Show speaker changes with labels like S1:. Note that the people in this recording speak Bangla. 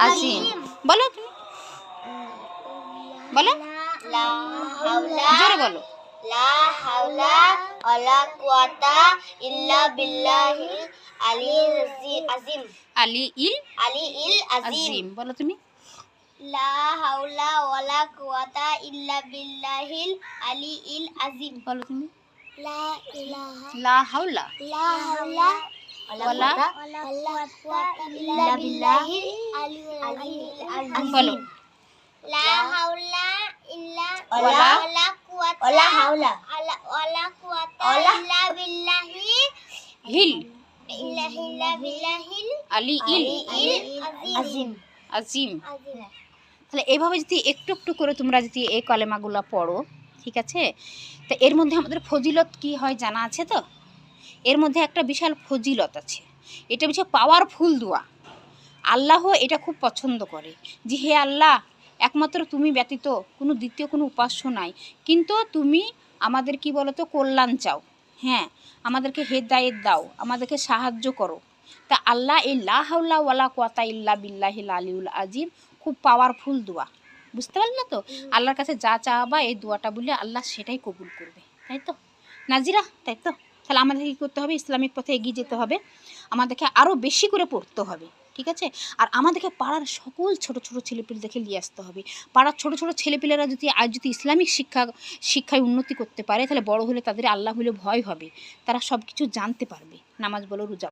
S1: আজিম। বলো তুমি, বলো, জোরে বলো।
S2: লা হাওলা ওয়ালা কুওয়াতা ইল্লা বিল্লাহিল আলিয়্যিল আযীম।
S1: আলিয়্যিল
S2: আযীম।
S1: বলো তুমি।
S2: লা হাওলা ওয়ালা কুওয়াতা ইল্লা বিল্লাহিল আলিয়্যিল আযীম।
S1: বলো তুমি।
S2: লা ইলাহা
S1: লা হাওলা
S2: ওয়ালা কুওয়াতা ইল্লা বিল্লাহিল আলিয়্যিল আযীম।
S1: বলো।
S2: লা হাওলা ইল্লা
S1: ওয়ালা
S2: কুওয়াতা ইল্লা বিল্লাহিল
S1: আলিয়্যিল
S2: আযীম।
S1: আজিম। তাহলে এভাবে যদি একটু একটু করে তোমরা যদি এই কলেমাগুলো পড়ো, ঠিক আছে, তো এর মধ্যে আমাদের ফজিলত কি হয় জানা আছে তো? এর মধ্যে একটা বিশাল ফজিলত আছে। এটা হচ্ছে পাওয়ারফুল দোয়া। আল্লাহ এটা খুব পছন্দ করে যে হে আল্লাহ, একমাত্র তুমি ব্যতীত কোনো দ্বিতীয় কোনো উপাস্য নাই, কিন্তু তুমি আমাদের কি বলো তো কল্যাণ চাও, হ্যাঁ, আমাদেরকে হেদায়েত দাও, আমাদেরকে সাহায্য করো। তা আল্লাহ এই লা হাওলা ওয়ালা কুওয়াতা ইল্লা বিল্লাহিল আলিয়্যিল আযীম খুব পাওয়ারফুল দোয়া, বুঝতে পারলে তো? আল্লাহর কাছে যা চাওয়াবা এই দোয়াটা বললে আল্লাহ সেটাই কবুল করবে, তাই তো নাজিরা? তাই তো? তাহলে আমাদের কী করতে হবে? ইসলামিক পথে এগিয়ে যেতে হবে, আমাদেরকে আরও বেশি করে পড়তে হবে, ঠিক আছে? আর আমাদেরকে পাড়ার সকল ছোট ছোট ছেলেপিলেদেরকে নিয়ে আসতে হবে। পাড়ার ছোট ছোট ছেলেপিলেরা যদি আজ যদি ইসলামিক শিক্ষায় উন্নতি করতে পারে, তাহলে বড় হলে তাদের আল্লাহ হলে ভয় হবে, তারা সব কিছু জানতে পারবে, নামাজ বলো, রোজা